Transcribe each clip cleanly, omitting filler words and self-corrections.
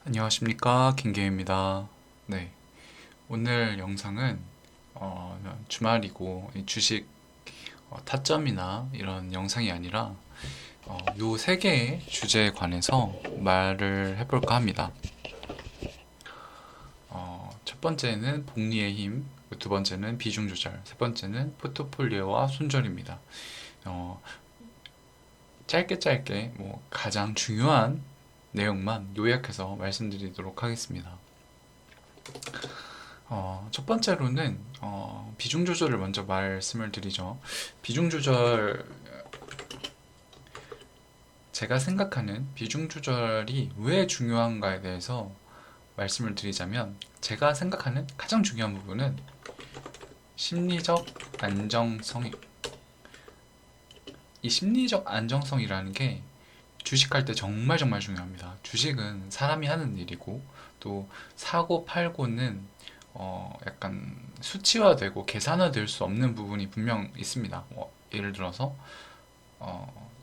안녕하십니까, 김계입니다. 네, 오늘 영상은 주말이고 이 주식 타점이나 이런 영상이 아니라 요 세 개의 주제에 관해서 말을 해볼까 합니다. 첫 번째는 복리의 힘, 두 번째는 비중 조절, 세 번째는 포트폴리오와 손절입니다. 어, 짧게 뭐 가장 중요한 내용만 요약해서 말씀드리도록 하겠습니다. 첫 번째로는 비중 조절을 먼저 말씀을 드리죠. 비중 조절, 제가 생각하는 비중 조절이 왜 중요한가에 대해서 말씀을 드리자면, 제가 생각하는 가장 중요한 부분은 심리적 안정성이, 이 심리적 안정성이라는 게 주식할 때 정말 중요합니다. 주식은 사람이 하는 일이고, 또 사고 팔고는 약간 수치화되고 계산화될 수 없는 부분이 분명 있습니다. 예를 들어서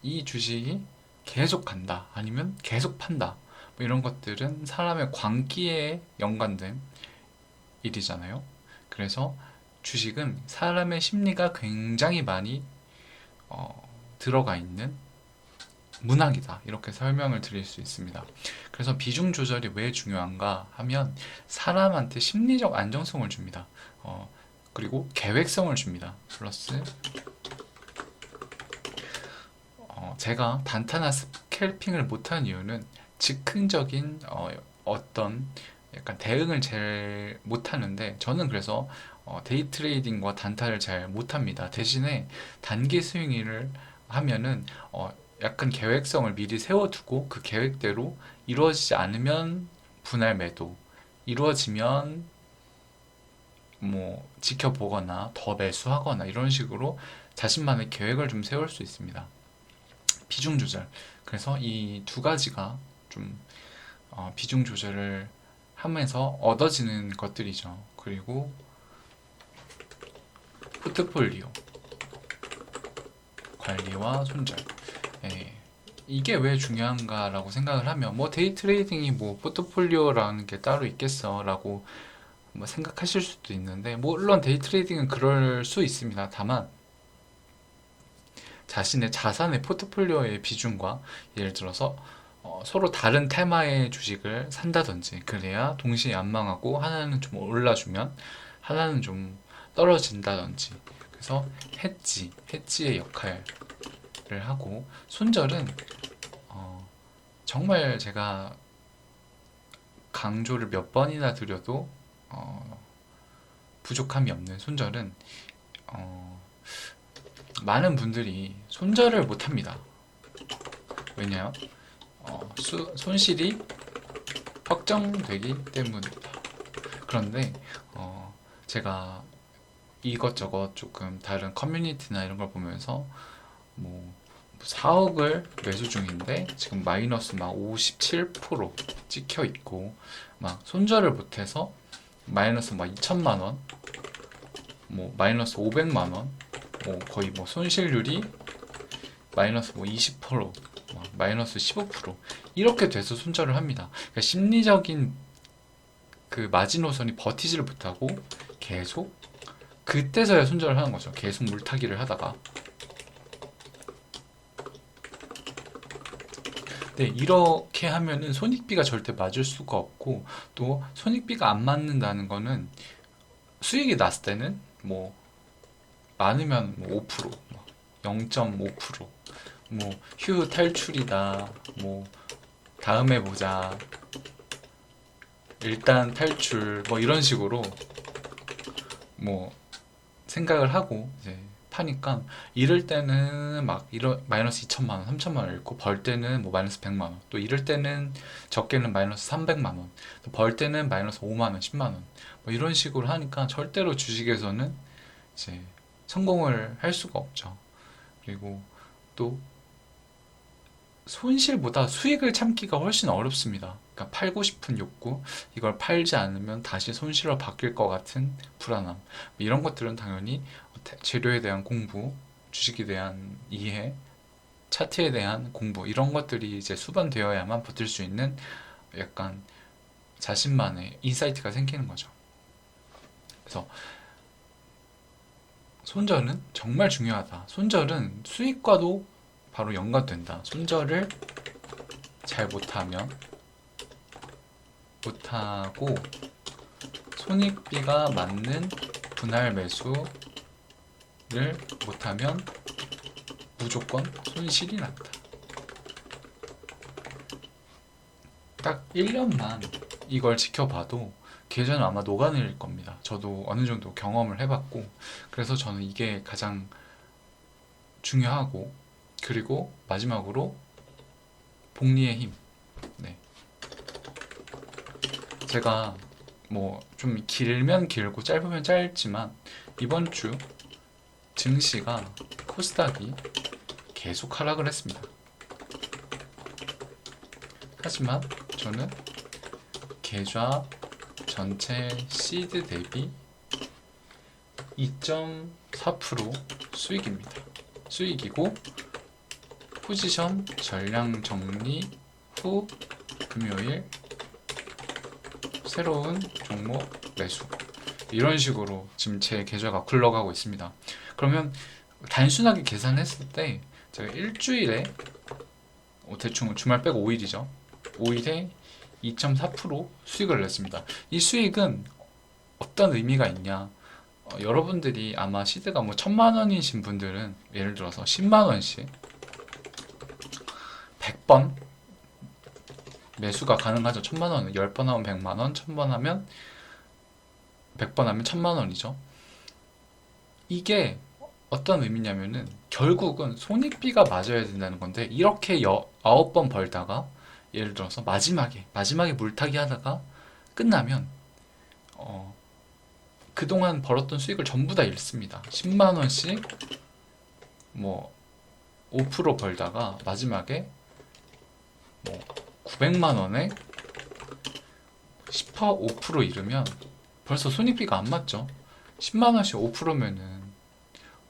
이 주식이 계속 간다, 아니면 계속 판다, 뭐 이런 것들은 사람의 광기에 연관된 일이잖아요. 그래서 주식은 사람의 심리가 굉장히 많이 들어가 있는 문학이다, 이렇게 설명을 드릴 수 있습니다. 그래서 비중 조절이 왜 중요한가 하면 사람한테 심리적 안정성을 줍니다. 그리고 계획성을 줍니다. 플러스 제가 단타나 스캘핑을 못하는 이유는 즉흥적인 어떤 약간 대응을 잘 못하는데, 저는 그래서 데이 트레이딩과 단타를 잘 못합니다. 대신에 단기 스윙을 하면은 약간 계획성을 미리 세워두고 그 계획대로 이루어지지 않으면 분할 매도, 이루어지면 뭐 지켜보거나 더 매수하거나 이런 식으로 자신만의 계획을 좀 세울 수 있습니다. 비중 조절. 그래서 이 두 가지가 좀 비중 조절을 하면서 얻어지는 것들이죠. 그리고 포트폴리오 관리와 손절. 예, 이게 왜 중요한가라고 생각을 하면, 뭐 데이 트레이딩이 뭐 포트폴리오라는 게 따로 있겠어라고 뭐 생각하실 수도 있는데, 뭐 물론 데이 트레이딩은 그럴 수 있습니다. 다만 자신의 자산의 포트폴리오의 비중과, 예를 들어서 서로 다른 테마의 주식을 산다든지, 그래야 동시에 안 망하고 하나는 좀 올라주면 하나는 좀 떨어진다든지, 그래서 해지의 역할을 하고, 손절은 정말 제가 강조를 몇 번이나 드려도 부족함이 없는 손절은, 어, 많은 분들이 손절을 못합니다. 왜냐요? 손실이 확정되기 때문입니다. 그런데 제가 이것저것 조금 다른 커뮤니티나 이런 걸 보면서 뭐 4억을 매수 중인데 지금 마이너스 막 57% 찍혀 있고, 막 손절을 못해서 마이너스 막 2천만 원, 뭐 마이너스 500만 원, 뭐 거의 뭐 손실률이 마이너스 뭐 20%, 마이너스 15% 이렇게 돼서 손절을 합니다. 그러니까 심리적인 그 마지노선이 버티지를 못하고 계속 그때서야 손절을 하는 거죠. 계속 물타기를 하다가. 네, 이렇게 하면은 손익비가 절대 맞을 수가 없고, 또 손익비가 안 맞는다는 거는 수익이 났을 때는 뭐 많으면 뭐 5%, 0.5%, 뭐 휴 탈출이다, 뭐 다음에 보자, 일단 탈출, 뭐 이런 식으로 뭐 생각을 하고 이제 파니까, 이럴 때는 막 마이너스 2천만 원, 3천만 원 잃고, 벌 때는 뭐 마이너스 100만 원, 또 이럴 때는 적게는 마이너스 300만 원, 또 벌 때는 마이너스 5만 원, 10만 원, 뭐 이런 식으로 하니까 절대로 주식에서는 이제 성공을 할 수가 없죠. 그리고 또 손실보다 수익을 참기가 훨씬 어렵습니다. 그러니까 팔고 싶은 욕구, 이걸 팔지 않으면 다시 손실로 바뀔 것 같은 불안함, 뭐 이런 것들은 당연히 재료에 대한 공부, 주식에 대한 이해, 차트에 대한 공부, 이런 것들이 이제 수반되어야만 버틸 수 있는 약간 자신만의 인사이트가 생기는 거죠. 그래서 손절은 정말 중요하다. 손절은 수익과도 바로 연관된다. 손절을 잘 못하고 손익비가 맞는 분할 매수를 못하면 무조건 손실이 난다. 딱 1년만 이걸 지켜봐도 계좌는 아마 녹아내릴 겁니다. 저도 어느 정도 경험을 해봤고, 그래서 저는 이게 가장 중요하고, 그리고 마지막으로 복리의 힘. 네. 제가 뭐 좀 길면 길고 짧으면 짧지만 이번 주 증시가 코스닥이 계속 하락을 했습니다. 하지만 저는 계좌 전체 시드 대비 2.4% 수익입니다. 수익이고 포지션 전량 정리 후 금요일 새로운 종목 매수, 이런 식으로 지금 제 계좌가 굴러가고 있습니다. 그러면 단순하게 계산했을 때 제가 일주일에 대충 주말 빼고 5일이죠. 5일에 2.4% 수익을 냈습니다. 이 수익은 어떤 의미가 있냐? 여러분들이 아마 시드가 뭐 1000만 원이신 분들은 예를 들어서 10만 원씩 100번 매수가 가능하죠. 1000만 원은 10번 하면 100만 원, 1000번 하면 100번 하면 1000만 원이죠. 이게 어떤 의미냐면은 결국은 손익비가 맞아야 된다는 건데, 이렇게 9번 벌다가 예를 들어서 마지막에 물타기 하다가 끝나면 그동안 벌었던 수익을 전부 다 잃습니다. 10만 원씩 뭐 5% 벌다가 마지막에 뭐 900만 원에 5% 잃으면 벌써 손익비가 안 맞죠. 10만 원씩 5%면은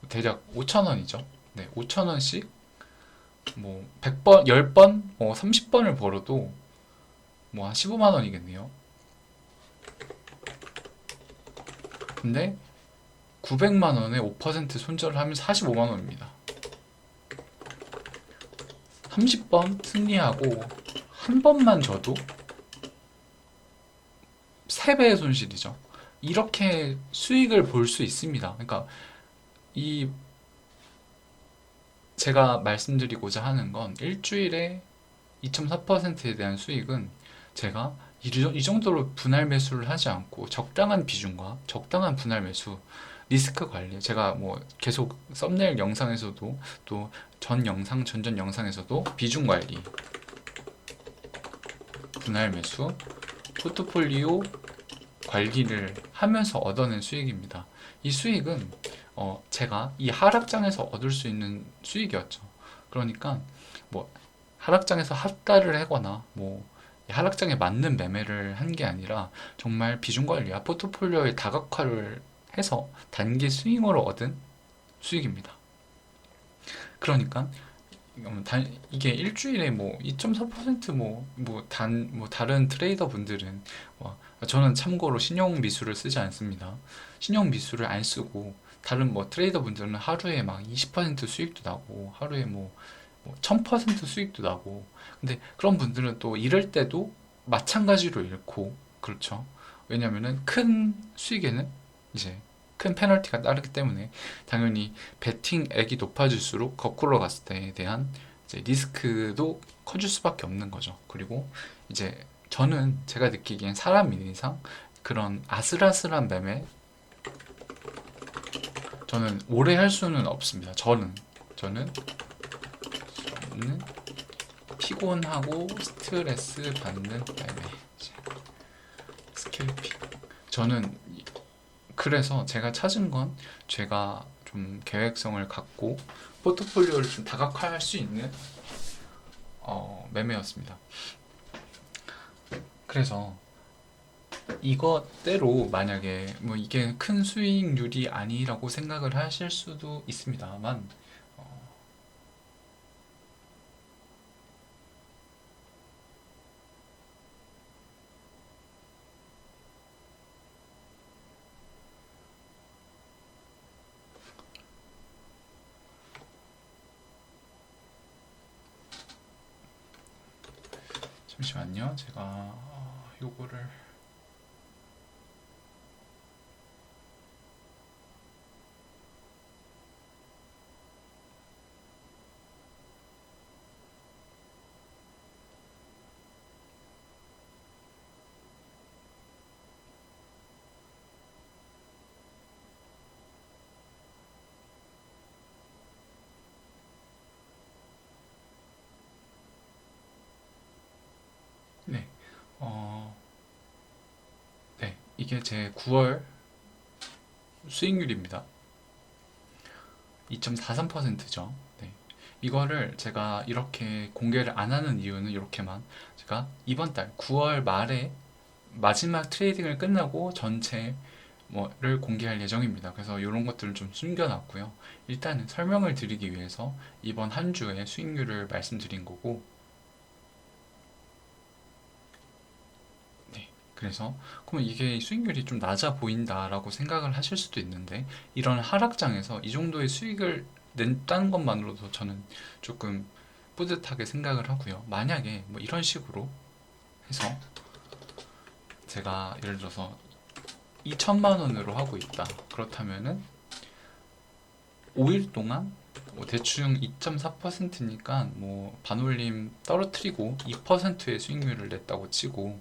대략 5천 원이죠. 네, 5천 원씩 뭐 100번, 10번, 뭐 30번을 벌어도 뭐 한 15만 원이겠네요. 근데 900만 원에 5% 손절을 하면 45만 원입니다. 30번 승리하고 한 번만 져도 3배의 손실이죠. 이렇게 수익을 볼 수 있습니다. 그러니까 이 제가 말씀드리고자 하는 건 일주일에 2.4%에 대한 수익은 제가 이 정도로 분할 매수를 하지 않고 적당한 비중과 적당한 분할 매수, 리스크 관리, 제가 뭐 계속 썸네일 영상에서도 또 전 영상, 전전 영상에서도 비중 관리, 분할 매수, 포트폴리오 관리를 하면서 얻어낸 수익입니다. 이 수익은 제가 이 하락장에서 얻을 수 있는 수익이었죠. 그러니까 뭐 하락장에서 합가를 하거나 뭐 하락장에 맞는 매매를 한 게 아니라 정말 비중 관리와 포트폴리오의 다각화를 해서 단기 스윙으로 얻은 수익입니다. 그러니까 이게 일주일에 뭐 2.4% 다른 트레이더 분들은 저는 참고로 신용 미수를 쓰지 않습니다. 신용 미수를 안 쓰고 다른 뭐 트레이더 분들은 하루에 막 20% 수익도 나고 하루에 뭐 1000% 수익도 나고, 근데 그런 분들은 또 이럴 때도 마찬가지로 잃고, 그렇죠. 왜냐면은 큰 수익에는 이제 큰 페널티가 따르기 때문에 당연히 베팅액이 높아질수록 거꾸로 갔을 때에 대한 이제 리스크도 커질 수밖에 없는 거죠. 그리고 이제 저는 제가 느끼기엔 사람인 이상 그런 아슬아슬한 매매 저는 오래 할 수는 없습니다. 저는 피곤하고 스트레스 받는 매매, 스캘핑. 저는 그래서 제가 찾은 건 제가 좀 계획성을 갖고 포트폴리오를 좀 다각화할 수 있는 매매였습니다. 그래서 이것대로 만약에 뭐 이게 큰 수익률이 아니라고 생각을 하실 수도 있습니다만, 잠시만요. 제가 요거를 네. 어, 네. 이게 제 9월 수익률입니다. 2.43%죠. 네. 이거를 제가 이렇게 공개를 안 하는 이유는 이렇게만, 제가 이번 달 9월 말에 마지막 트레이딩을 끝나고 전체 뭐를 공개할 예정입니다. 그래서 이런 것들을 좀 숨겨놨고요. 일단은 설명을 드리기 위해서 이번 한 주의 수익률을 말씀드린 거고, 네. 그래서 그러면 이게 수익률이 좀 낮아 보인다라고 생각을 하실 수도 있는데, 이런 하락장에서 이 정도의 수익을 냈다는 것만으로도 저는 조금 뿌듯하게 생각을 하고요. 만약에 뭐 이런 식으로 해서 제가 예를 들어서 2천만 원으로 하고 있다. 그렇다면은 5일 동안 뭐 대충 2.4%니까 뭐 반올림 떨어뜨리고 2%의 수익률을 냈다고 치고,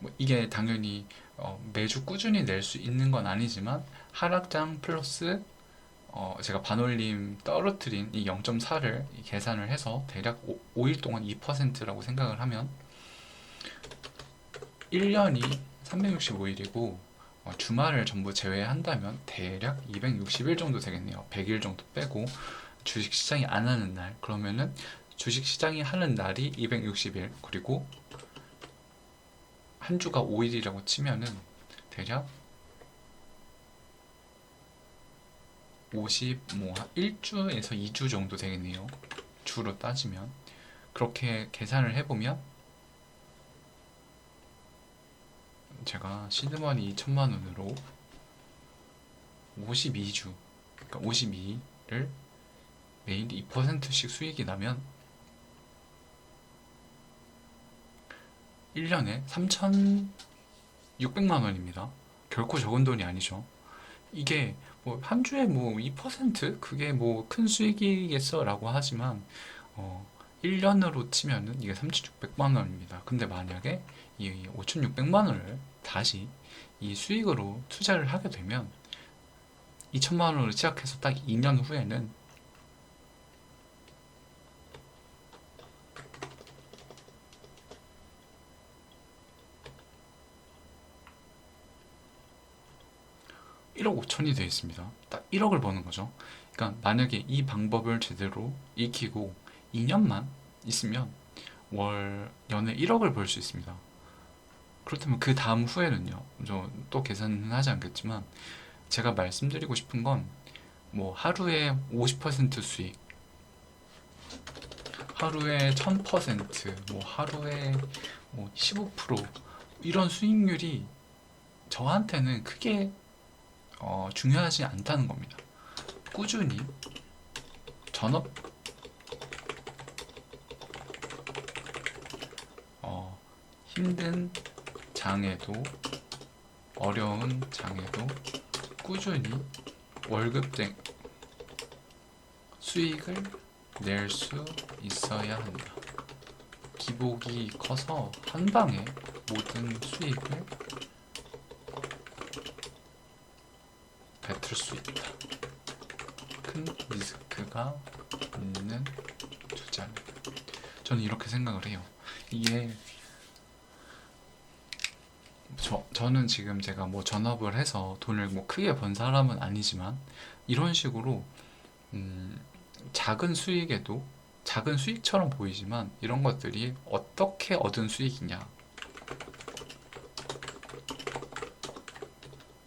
뭐 이게 당연히 매주 꾸준히 낼 수 있는 건 아니지만 하락장 플러스 제가 반올림 떨어뜨린 이 0.4를 계산을 해서 대략 5일 동안 2%라고 생각을 하면 1년이 365일이고 주말을 전부 제외한다면 대략 260일 정도 되겠네요. 100일 정도 빼고 주식시장이 안 하는 날, 그러면은 주식시장이 하는 날이 260일, 그리고 한 주가 5일이라고 치면은 대략 50, 1주에서 2주 정도 되겠네요. 주로 따지면. 그렇게 계산을 해보면 제가 시드머니 2천만 원으로 52주, 그러니까 52를 매일 2%씩 수익이 나면 1년에 3,600만 원입니다. 결코 적은 돈이 아니죠. 이게 뭐 한 주에 뭐 2% 그게 뭐 큰 수익이겠어라고 하지만 1년으로 치면은 이게 3,600만 원입니다. 근데 만약에 이 5,600만 원을 다시 이 수익으로 투자를 하게 되면 2천만 원으로 시작해서 딱 2년 후에는 1억 5천이 되어 있습니다. 딱 1억을 버는 거죠. 그러니까 만약에 이 방법을 제대로 익히고 2년만 있으면 월 연에 1억을 벌 수 있습니다. 그렇다면 그 다음 후에는요. 저 또 계산은 하지 않겠지만 제가 말씀드리고 싶은 건 뭐 하루에 50% 수익, 하루에 1000%, 뭐 하루에 뭐 15% 이런 수익률이 저한테는 크게 중요하지 않다는 겁니다. 꾸준히 전업 힘든 장에도 어려운 장에도 꾸준히 월급쟁 수익을 낼 수 있어야 한다. 기복이 커서 한 방에 모든 수익을 뱉을 수 있다. 큰 리스크가 있는 투자는. 저는 이렇게 생각을 해요. 이게 저는 지금 제가 뭐 전업을 해서 돈을 뭐 크게 번 사람은 아니지만 이런 식으로 음, 작은 수익에도 작은 수익처럼 보이지만 이런 것들이 어떻게 얻은 수익이냐,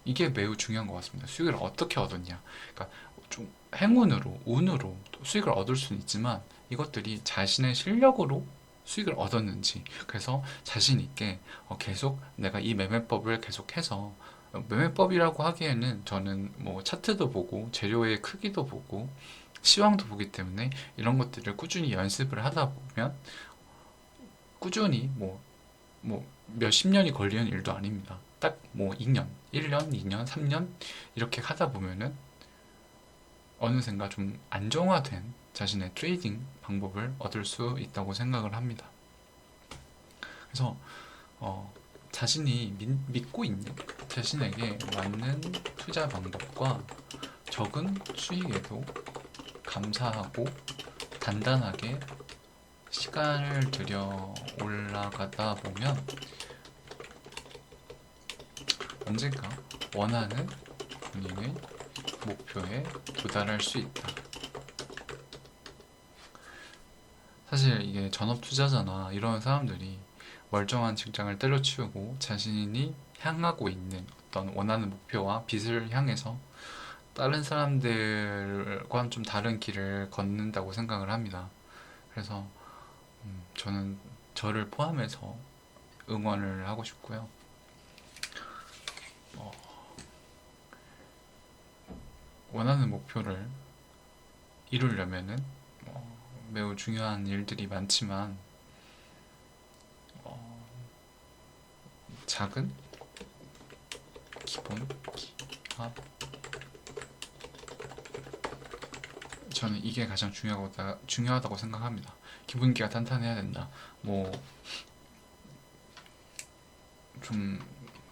이게 매우 중요한 것 같습니다. 수익을 어떻게 얻었냐. 그러니까 좀 행운으로, 운으로 수익을 얻을 수는 있지만 이것들이 자신의 실력으로 수익을 얻었는지, 그래서 자신 있게 계속 내가 이 매매법을 계속해서, 매매법이라고 하기에는 저는 뭐 차트도 보고 재료의 크기도 보고 시황도 보기 때문에 이런 것들을 꾸준히 연습을 하다 보면 꾸준히 뭐 몇십 년이 걸리는 일도 아닙니다. 딱 뭐 2년, 1년, 2년, 3년 이렇게 하다 보면은 어느샌가 좀 안정화된 자신의 트레이딩 방법을 얻을 수 있다고 생각을 합니다. 그래서 자신이 믿고 있는 자신에게 맞는 투자 방법과 적은 수익에도 감사하고 단단하게 시간을 들여 올라가다 보면 언젠가 원하는 본인의 목표에 도달할 수 있다. 사실 이게 전업 투자자나 이런 사람들이 멀쩡한 직장을 때려치우고 자신이 향하고 있는 어떤 원하는 목표와 빛을 향해서 다른 사람들과는 좀 다른 길을 걷는다고 생각을 합니다. 그래서 저는 저를 포함해서 응원을 하고 싶고요. 원하는 목표를 이루려면은 매우 중요한 일들이 많지만 작은 기본 기업 저는 이게 가장 중요하다고 생각합니다. 기본기가 탄탄해야 된다. 뭐 좀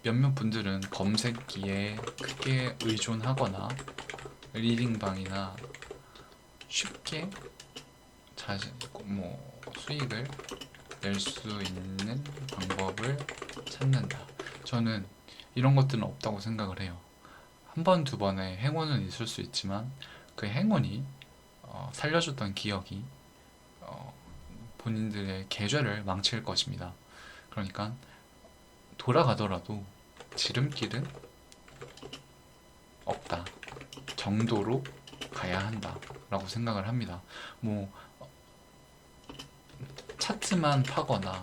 몇몇 분들은 검색기에 크게 의존하거나 리딩방이나 쉽게 수익을 낼 수 있는 방법을 찾는다. 저는 이런 것들은 없다고 생각을 해요. 한 번, 두 번의 행운은 있을 수 있지만 그 행운이 살려줬던 기억이 본인들의 계좌를 망칠 것입니다. 그러니까 돌아가더라도 지름길은 없다 정도로 가야 한다 라고 생각을 합니다. 뭐 차트만 파거나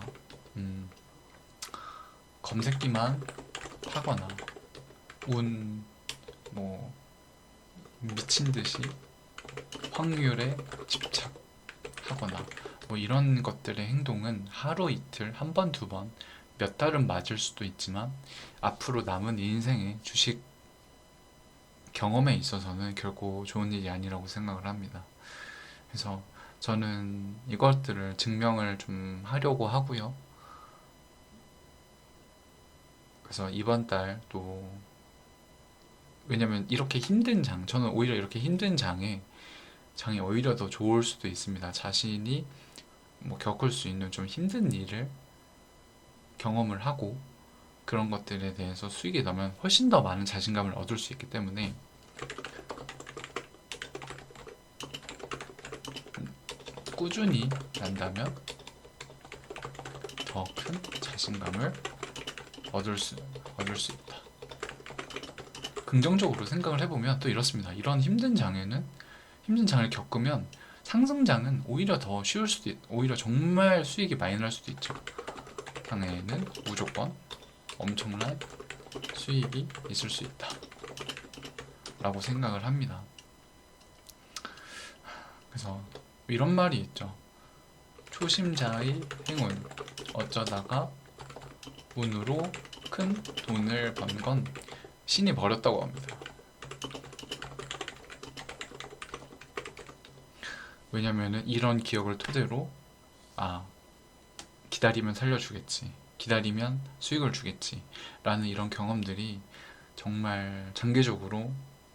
검색기만 파거나 미친 듯이 확률에 집착하거나 이런 것들의 행동은 하루 이틀 한 번, 두 번, 몇 달은 맞을 수도 있지만 앞으로 남은 인생의 주식 경험에 있어서는 결코 좋은 일이 아니라고 생각을 합니다. 그래서 저는 이것들을 증명을 좀 하려고 하고요. 그래서 이번 달 또 왜냐면 이렇게 힘든 저는 오히려 이렇게 힘든 장이 오히려 더 좋을 수도 있습니다. 자신이 겪을 수 있는 좀 힘든 일을 경험을 하고 그런 것들에 대해서 수익이 나면 훨씬 더 많은 자신감을 얻을 수 있기 때문에 꾸준히 난다면 더 큰 자신감을 얻을 수 있다. 긍정적으로 생각을 해보면 또 이렇습니다. 이런 힘든 장을 겪으면 상승장은 오히려 더 쉬울 수도 오히려 정말 수익이 많이 날 수도 있죠. 장에는 무조건 엄청난 수익이 있을 수 있다 라고 생각을 합니다. 그래서 이런 말이 있죠. 초심자의 행운, 어쩌다가 운으로 큰 돈을 번 건 신이 버렸다고 합니다. 왜냐면은 이런 기억을 토대로 기다리면 살려주겠지, 기다리면 수익을 주겠지 라는 이런 경험들이 정말 장기적으로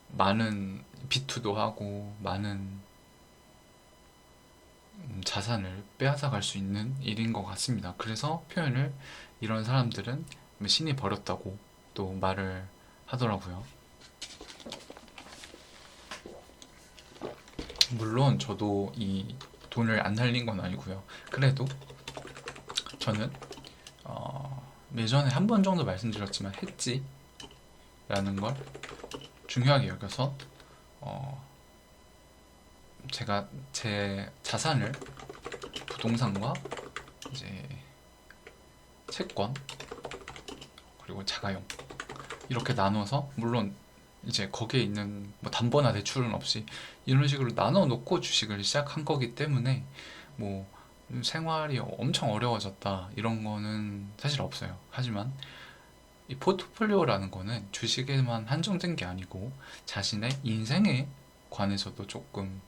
많은 비투도 하고 많은 자산을 빼앗아갈 수 있는 일인 것 같습니다. 그래서 표현을 이런 사람들은 신이 버렸다고 또 말을 하더라고요. 물론 저도 이 돈을 안 날린 건 아니고요. 그래도 저는 예전에 한 번 정도 말씀드렸지만 해지라는 걸 중요하게 여겨서 제가 제 자산을 부동산과 이제 채권 그리고 자가용 이렇게 나눠서, 물론 이제 거기에 있는 담보나 대출은 없이 이런 식으로 나눠 놓고 주식을 시작한 거기 때문에 생활이 엄청 어려워졌다 이런 거는 사실 없어요. 하지만 이 포트폴리오라는 거는 주식에만 한정된 게 아니고 자신의 인생에 관해서도 조금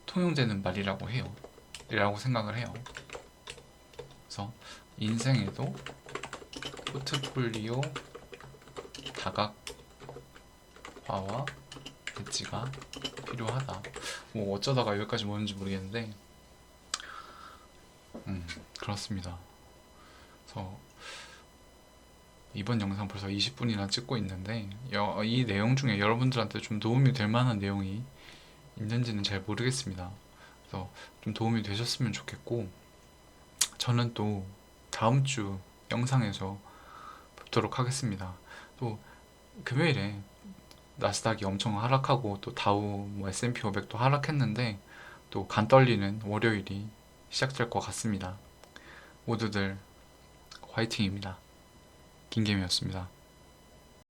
통용되는 말이라고 해요. 이라고 생각을 해요. 그래서 인생에도 포트폴리오 다각화와 배치가 필요하다. 뭐 어쩌다가 여기까지 오는지 모르겠는데, 그렇습니다. 그래서 이번 영상 벌써 20분이나 찍고 있는데 이 내용 중에 여러분들한테 좀 도움이 될 만한 내용이 있는지는 잘 모르겠습니다. 그래서 좀 도움이 되셨으면 좋겠고 저는 또 다음 주 영상에서 뵙도록 하겠습니다. 또 금요일에 나스닥이 엄청 하락하고 또 다우 뭐 S&P 500도 하락했는데 또 간 떨리는 월요일이 시작될 것 같습니다. 모두들 화이팅입니다. 김개미였습니다.